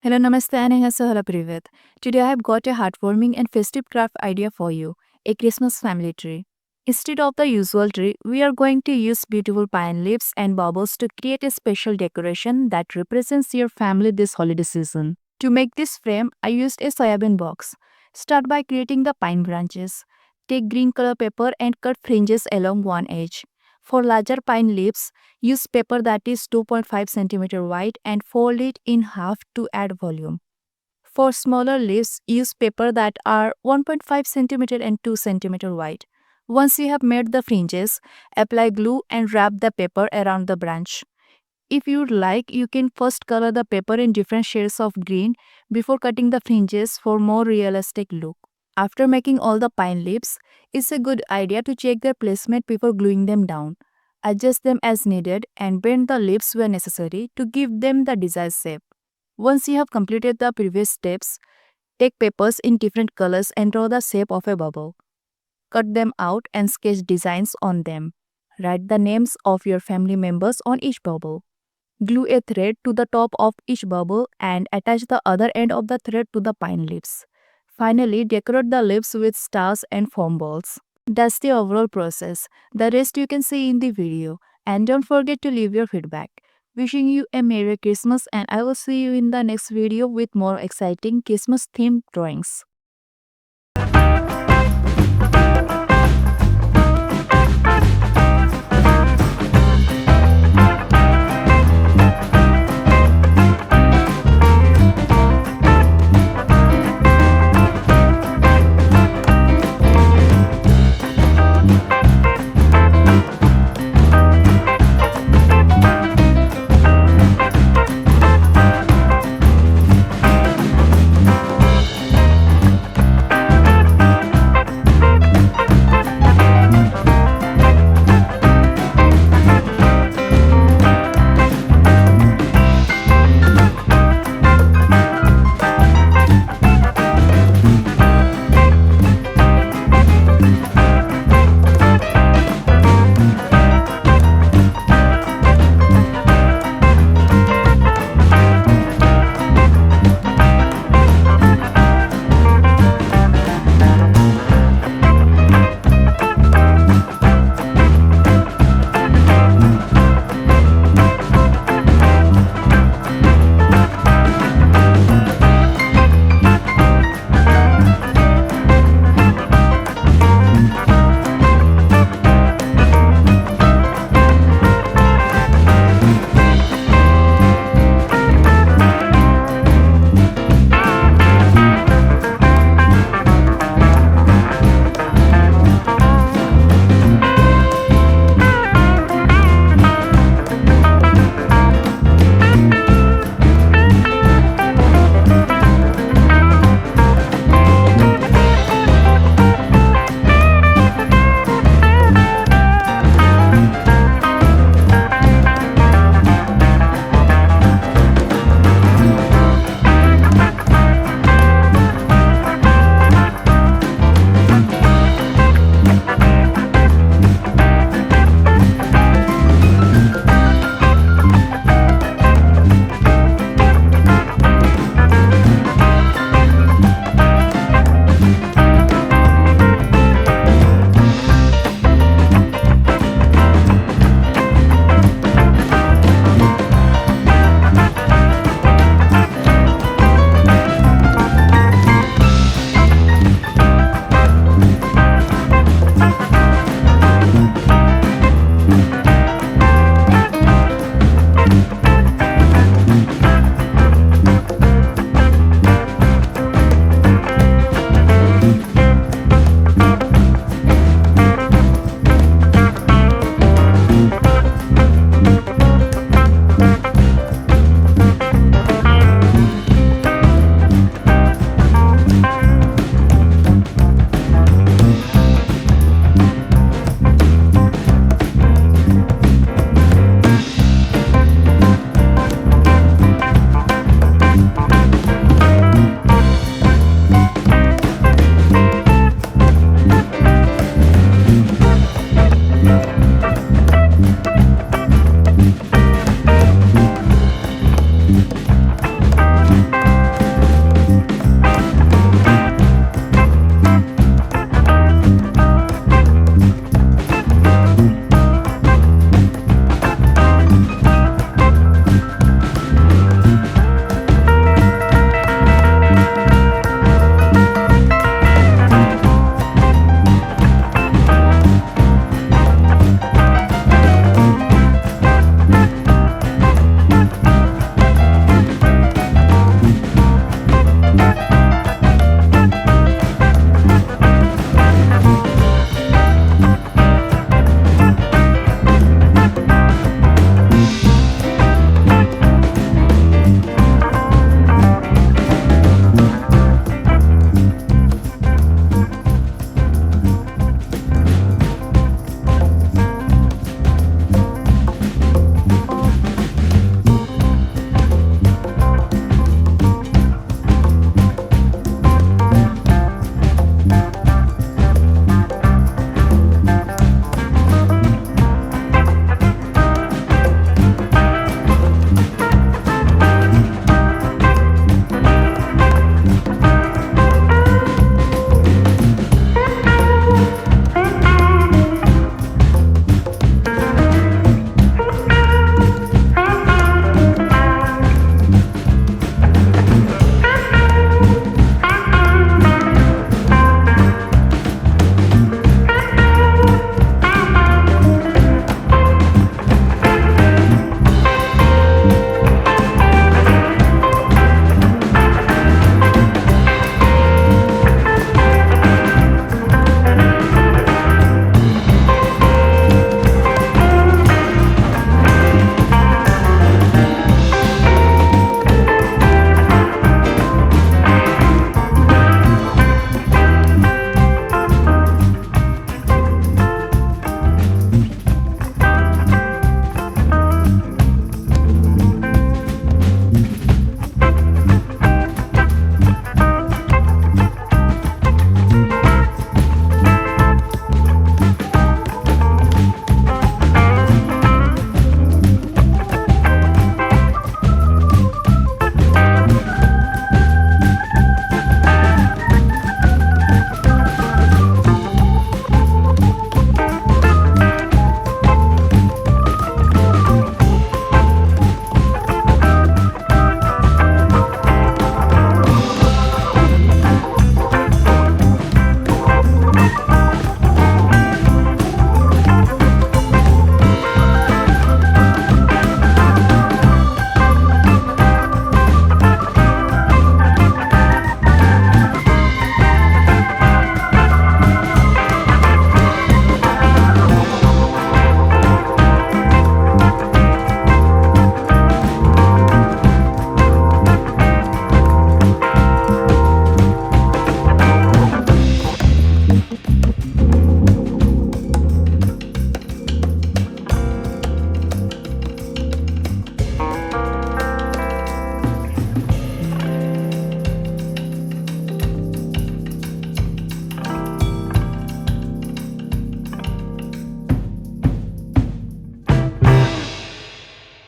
Hello, namaste, annyeonghaseyo, hello, privet. Today I have got a heartwarming and festive craft idea for you, a Christmas family tree. Instead of the usual tree, we are going to use beautiful pine leaves and baubles to create a special decoration that represents your family this holiday season. To make this frame, I used a soybean box. Start by creating the pine branches. Take green color paper and cut fringes along one edge. For larger pine leaves, use paper that is 2.5 cm wide and fold it in half to add volume. For smaller leaves, use paper that are 1.5 cm and 2 cm wide. Once you have made the fringes, apply glue and wrap the paper around the branch. If you'd like, you can first color the paper in different shades of green before cutting the fringes for more realistic look. After making all the pine leaves, it's a good idea to check their placement before gluing them down. Adjust them as needed and bend the leaves where necessary to give them the desired shape. Once you have completed the previous steps, take papers in different colors and draw the shape of a bubble. Cut them out and sketch designs on them. Write the names of your family members on each bubble. Glue a thread to the top of each bubble and attach the other end of the thread to the pine leaves. Finally, decorate the leaves with stars and foam balls. That's the overall process. The rest you can see in the video. And don't forget to leave your feedback. Wishing you a Merry Christmas, and I will see you in the next video with more exciting Christmas themed drawings.